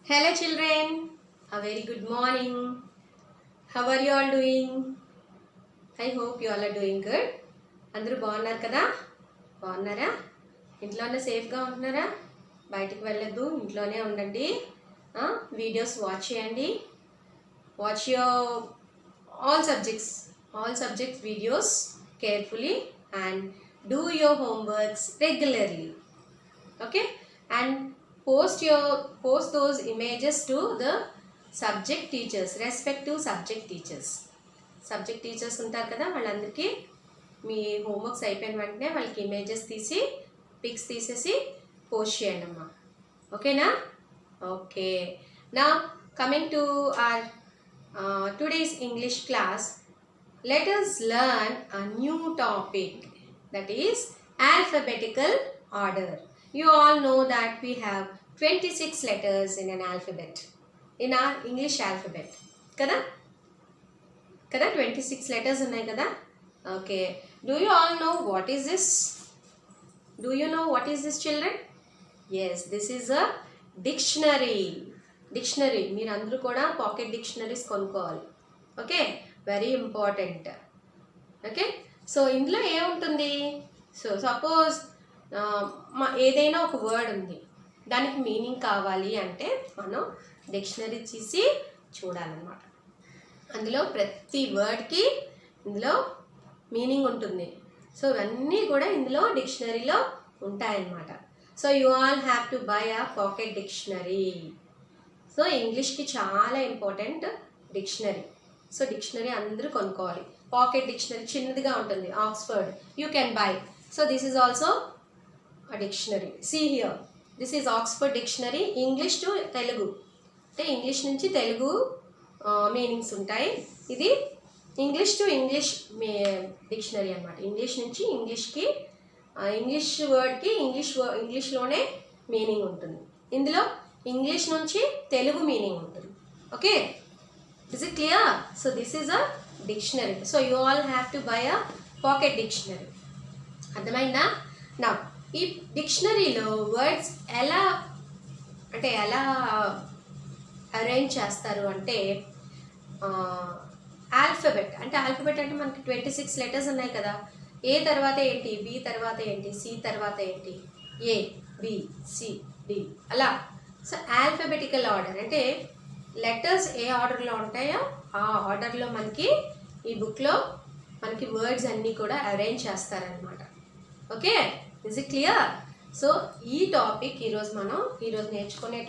Hello children, a very good morning. How are you all doing? I hope you all are doing good. అందరూ బాగున్నారు కదా? బాగున్నారా? ఇంట్లోనే సేఫ్గా ఉంటున్నారా? బయటికి వెళ్ళొద్దు, ఇంట్లోనే ఉండండి. వీడియోస్ వాచ్ చేయండి. Watch your all subjects videos carefully and do your homeworks regularly. Okay? And post those images to the subject teachers, respective subject teachers ఉంటారు కదా, వాళ్ళందరికీ మీ హోంవర్క్స్ అయిపోయిన వెంటనే వాళ్ళకి ఇమేజెస్ తీసి పిక్స్ తీసేసి పోస్ట్ చేయండి అమ్మా. ఓకేనా? ఓకే. నా coming to our today's English class, let us learn a new topic, that is alphabetical order. You all know that we have 26 letters in an alphabet, in our English alphabet. Kada 26 letters unnai kada. Okay, do you all know what is this? Do you know what is this, children? Yes, this is a dictionary. మీరు అందరూ కూడా pocket dictionaries కొనుక్కోవాలి. Okay, very important. Okay, so ఇందులో ఏముంటుంది? So suppose ఏదైనా ఒక word ఉంది, దానికి మీనింగ్ కావాలి అంటే మనం డిక్షనరీ తీసి చూడాలన్నమాట. అందులో ప్రతి వర్డ్కి ఇందులో మీనింగ్ ఉంటుంది. సో ఇవన్నీ కూడా ఇందులో డిక్షనరీలో ఉంటాయన్నమాట. So you all have to buy a pocket dictionary. So ఇంగ్లీష్కి చాలా ఇంపార్టెంట్ డిక్షనరీ. సో డిక్షనరీ అందరూ కొనుక్కోవాలి. పాకెట్ డిక్షనరీ చిన్నదిగా ఉంటుంది, Oxford, you can buy. So this is also a dictionary. See here, this is Oxford dictionary, English to Telugu. అంటే English నుంచి Telugu meanings ఉంటాయి. ఇది ఇంగ్లీష్ టు ఇంగ్లీష్ డిక్షనరీ అన్నమాట. ఇంగ్లీష్ నుంచి ఇంగ్లీష్కి, ఇంగ్లీష్ వర్డ్కి ఇంగ్లీష్లోనే మీనింగ్ ఉంటుంది. ఇందులో ఇంగ్లీష్ నుంచి తెలుగు మీనింగ్ ఉంటుంది. Okay, is it clear? So this is a dictionary. So you all have to buy a pocket dictionary. అర్థమైందా? నా ఈ డిక్షనరీలో వర్డ్స్ ఎలా అరేంజ్ చేస్తారు అంటే, ఆల్ఫబెట్ అంటే మనకి 26 లెటర్స్ ఉన్నాయి కదా. ఏ తర్వాత ఏంటి, బి తర్వాత ఏంటి, సి తర్వాత ఏంటి, ఏ, బి, సి, డి, అలా. సో ఆల్ఫబెటికల్ ఆర్డర్ అంటే లెటర్స్ ఏ ఆర్డర్లో ఉంటాయో ఆ ఆర్డర్లో మనకి ఈ బుక్లో మనకి వర్డ్స్ అన్నీ కూడా అరేంజ్ చేస్తారనమాట. Okay, is it clear? So ఈ టాపిక్ ఈరోజు నేర్చుకోబోయే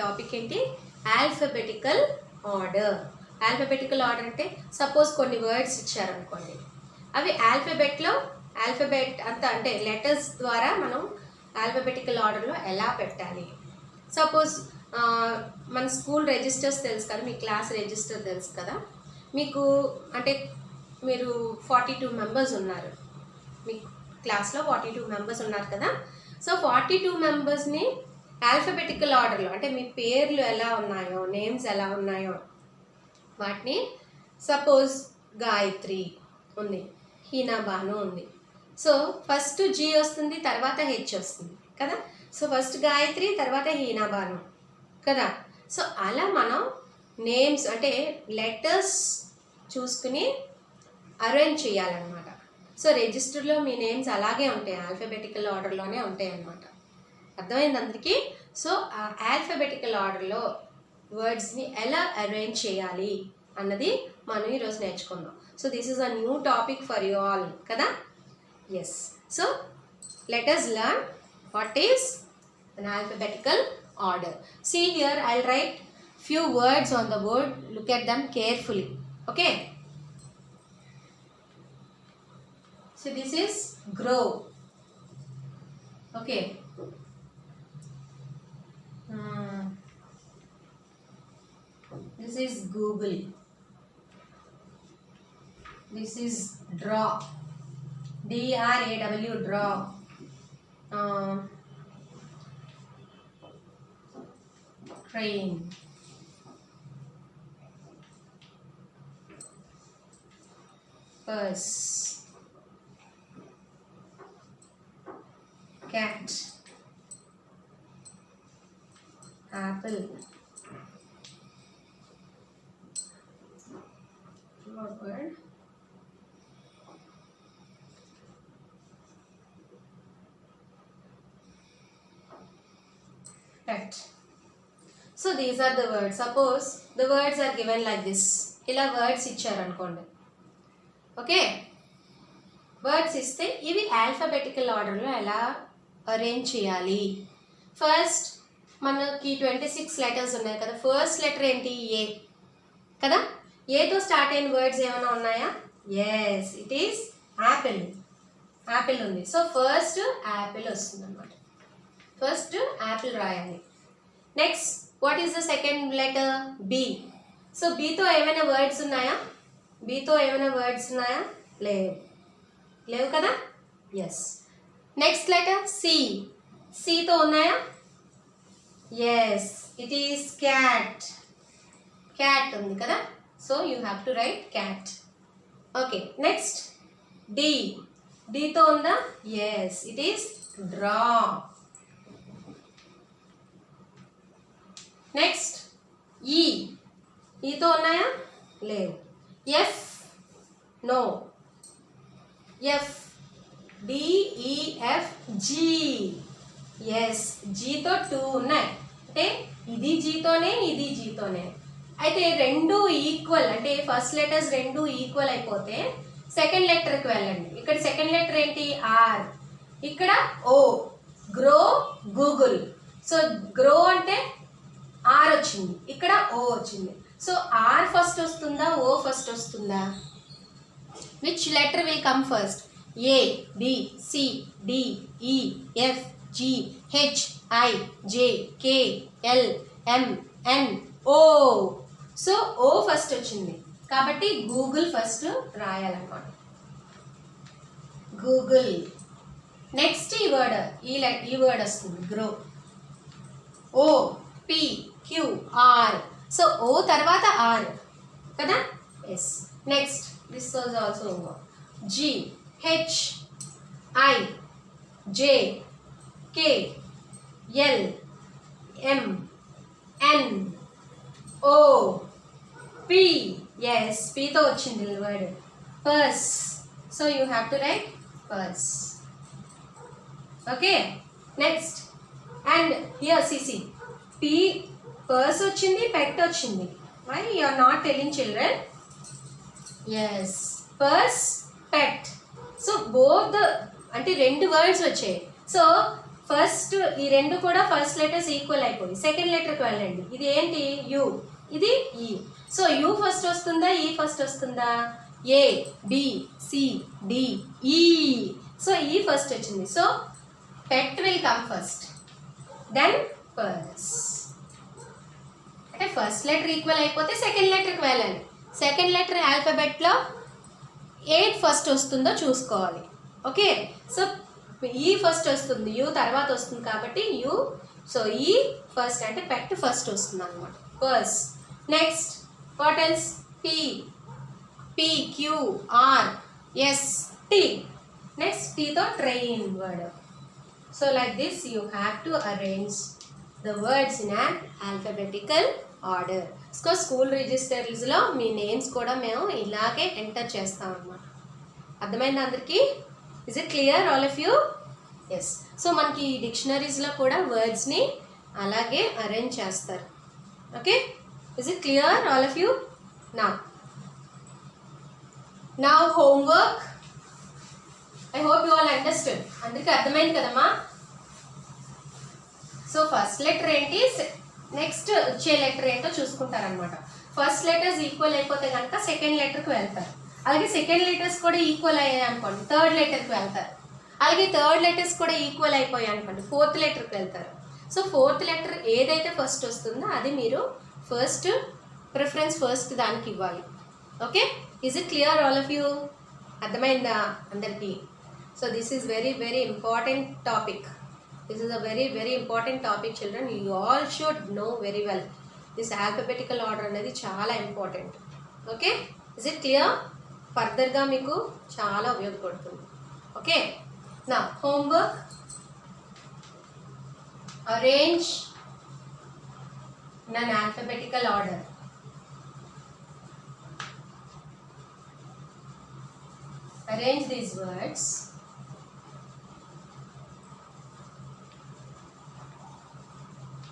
టాపిక్ ఏంటి? Alphabetical order. ఆల్ఫబెటికల్ ఆర్డర్ అంటే సపోజ్ కొన్ని వర్డ్స్ ఇచ్చారనుకోండి, అవి ఆల్ఫబెట్ అంతా అంటే లెటర్స్ ద్వారా మనం ఆల్ఫబెటికల్ ఆర్డర్లో ఎలా పెట్టాలి. సపోజ్ మన స్కూల్ రిజిస్టర్స్ తెలుసు కదా, మీ క్లాస్ రిజిస్టర్ తెలుసు కదా. మీకు అంటే మీరు 42 మెంబర్స్ ఉన్నారు, మీ క్లాస్లో 42 మెంబర్స్ ఉన్నారు కదా. సో 42 మెంబర్స్ని ఆల్ఫబెటికల్ ఆర్డర్లో అంటే మీ పేర్లు ఎలా ఉన్నాయో, నేమ్స్ ఎలా ఉన్నాయో వాటిని, సపోజ్ గాయత్రి ఉంది, హీనా బాను ఉంది. సో ఫస్ట్ జీ వస్తుంది, తర్వాత హెచ్ వస్తుంది కదా. సో ఫస్ట్ గాయత్రి, తర్వాత హీనా బాను కదా. సో అలా మనం నేమ్స్ అంటే లెటర్స్ చూసుకుని అరేంజ్ చేయాలన్నమాట. సో రిజిస్టర్లో మీ నేమ్స్ అలాగే ఉంటాయి, ఆల్ఫబెటికల్ ఆర్డర్లోనే ఉంటాయి అన్నమాట. అర్థమైంది అందరికీ? సో ఆ ఆల్ఫబెటికల్ ఆర్డర్లో వర్డ్స్ని ఎలా అరేంజ్ చేయాలి అన్నది మనం ఈరోజు నేర్చుకుందాం. So this is a new topic for you all కదా. Yes, so let us learn what is an alphabetical order. See here, I'll write few words on the board. Look at them carefully. Okay. So this is grow. Okay. This is Google. This is draw. DRAW, draw. Train. Purse. Cat. apple. What word? Pet. So these are the words. Suppose the words are given like this. ఇలా words ఇచ్చారనుకోండి. Okay, words ఇస్తే ఇవి alphabetical ఆర్డర్లో ఎలా arrange చేయాలి. First మనకి 26 letters ఉన్నాయి కదా. ఫస్ట్ లెటర్ ఏంటి? ఏ కదా. ఏతో స్టార్ట్ అయిన వర్డ్స్ ఏమైనా ఉన్నాయా? Yes, it is apple. Apple ఉంది. సో ఫస్ట్ యాపిల్ వస్తుంది అన్నమాట. ఫస్ట్ యాపిల్ రాయాలి. Next what is the second letter? B. So బీతో ఏమైనా వర్డ్స్ ఉన్నాయా? బీతో ఏమైనా వర్డ్స్ ఉన్నాయా? లేవు కదా. ఎస్. Next letter C. సితో ఉన్నాయా? Yes, it is cat. Cat ఉంది కదా. So you have to write cat. Okay, next D. డితో ఉందా? Yes, it is draw. Next E. ఈతో ఉన్నాయా? లేవు. F. No. F. D E F G. Yes, జీతో 2 ఉన్నాయి. అంటే ఇది జీతోనే, ఇది జీతోనే. అయితే రెండు ఈక్వల్, అంటే ఫస్ట్ లెటర్స్ రెండు ఈక్వల్ అయిపోతే సెకండ్ లెటర్కి వెళ్ళండి. ఇక్కడ సెకండ్ లెటర్ ఏంటి? ఆర్. ఇక్కడ O. Grow, Google. So grow అంటే ఆర్ వచ్చింది, ఇక్కడ ఓ వచ్చింది. సో ఆర్ ఫస్ట్ వస్తుందా, ఓ ఫస్ట్ వస్తుందా? Which letter will come first? A, B, C, D, E, F, G, H, I, J, K, L, M, N, O. So O first వచ్చింది కాబట్టి Google first రాయాలన్నమాట. Google. Next ఈ word వస్తుంది grow. ఓ, P, Q, R. So O తర్వాత R కదా. Yes. Next this was also G, H, I, J, K, L, M, N, O, P. Yes, పితో వచ్చింది word purse. So you have to write purse. Okay, next and here see see. P purse వచ్చింది, pet వచ్చింది. Why you are not telling children? Yes, purse, pet. So both అంటే రెండు words వచ్చాయి. సో first ఈ రెండు కూడా ఫస్ట్ లెటర్స్ ఈక్వల్ అయిపోయి సెకండ్ లెటర్కి వెళ్ళండి. ఇది ఏంటి? యు. ఇది ఈ. సో యు ఫస్ట్ వస్తుందా, ఈ ఫస్ట్ వస్తుందా? A, B, C, D, E. So E first వచ్చింది. So pet will come first, then purse. అంటే ఫస్ట్ లెటర్ ఈక్వల్ అయిపోతే సెకండ్ లెటర్కి వెళ్ళాలి. సెకండ్ లెటర్ ఆల్ఫాబెట్లో ఏది ఫస్ట్ వస్తుందో చూసుకోవాలి. ఓకే, సో ఈ ఫస్ట్ వస్తుంది, యూ తర్వాత వస్తుంది కాబట్టి యూ. సో ఈ ఫస్ట్ అంటే పెట్ ఫస్ట్ వస్తుంది అనమాట. Purse. Next what else? P, P, Q, R, S, T. Next టీతో train word. So like this you have to arrange the words in an alphabetical order. So school రిజిస్టర్స్లో మీ names కూడా మేము ఇలాగే enter చేస్తాం అన్నమాట. అర్థమైంది అందరికీ? Is it clear all of you? Yes. So మనకి డిక్షనరీస్లో కూడా వర్డ్స్ని అలాగే అరేంజ్ చేస్తారు. Okay, is it clear all of you? నా homework. I hope you all understand. అందరికీ అర్థమైంది కదమ్మా? సో ఫస్ట్ లెటర్ ఏంటి, నెక్స్ట్ వచ్చే లెటర్ ఏంటో చూసుకుంటారనమాట. ఫస్ట్ లెటర్స్ ఈక్వల్ అయిపోతే కనుక సెకండ్ లెటర్కి వెళ్తారు. అలాగే సెకండ్ లెటర్స్ కూడా ఈక్వల్ అయ్యాయి అనుకోండి, థర్డ్ లెటర్కి వెళ్తారు. అలాగే థర్డ్ లెటర్స్ కూడా ఈక్వల్ అయిపోయాయి అనుకోండి, ఫోర్త్ లెటర్కి వెళ్తారు. సో ఫోర్త్ లెటర్ ఏదైతే ఫస్ట్ వస్తుందో అది మీరు ఫస్ట్ ప్రిఫరెన్స్ ఫస్ట్ దానికి ఇవ్వాలి. Okay, is it clear all of you? అర్థమైందా అందరికీ? So this is very very important topic. This is a very very important topic children. You all should know very well. This alphabetical order అనేది చాలా important. Okay, is it clear? ఫర్దర్గా మీకు చాలా ఉపయోగపడుతుంది. Okay, నా homework. Arrange in an alphabetical order. Arrange these words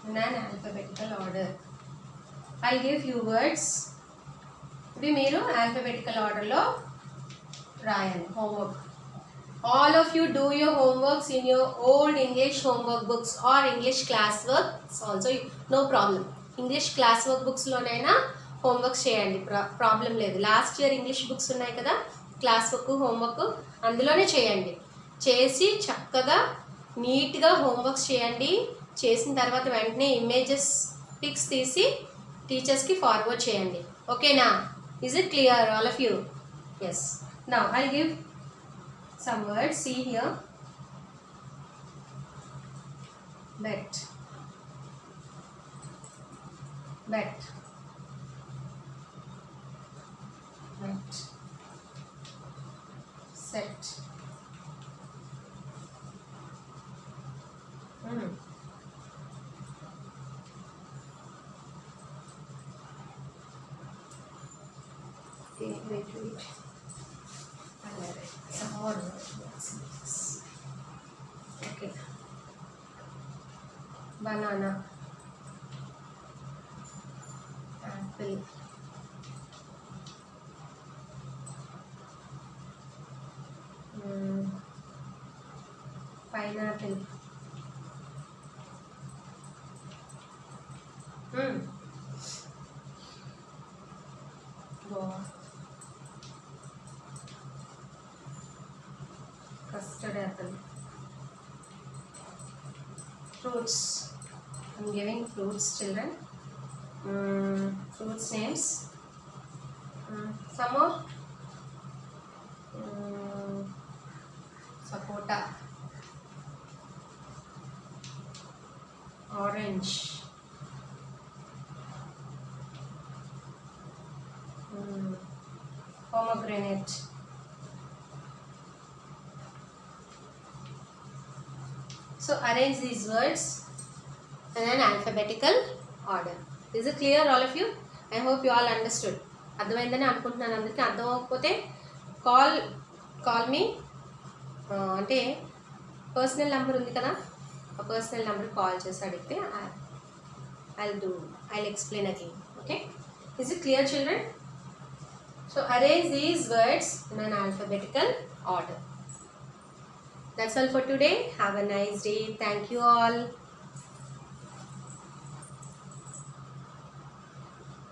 in an alphabetical order. I'll give few words. ఇవి మీరు alphabetical order లో రాయాలి. Homework. All of you do your homeworks in your old English homework books or English classworks also, no problem. English classwork books లోనైనా homeworks చేయండి, problem లేదు. Last year English books ఉన్నాయి కదా, class work homework, అందులోనే చేయండి. చేసి చక్కగా నీట్గా హోంవర్క్స్ చేయండి. చేసిన తర్వాత వెంటనే ఇమేజెస్ పిక్స్ తీసి టీచర్స్కి ఫార్వర్డ్ చేయండి. ఓకేనా? Is it clear all of you? Yes. Now I'll give some words. See here. Bet. Bet. Bet. Set. Okay, wait. Some more words. Okay. Banana. Apple. Pineapple. Wow. Custard apple. Fruits. I'm giving fruits, children. Fruits names. Some more. Sapota. Orange. Pomegranate. So arrange these words in an alphabetical order. Is it clear all of you? I hope you all understood. అర్థమైందని అనుకుంటున్నాను. అందరికీ అర్థం అవ్వకపోతే call me, అంటే personal number ఉంది కదా, ఆ personal number call చేసి అడిగితే I'll explain again. Okay? Is it clear, children? So arrange these words in an alphabetical order. That's all for today. Have a nice day. Thank you all.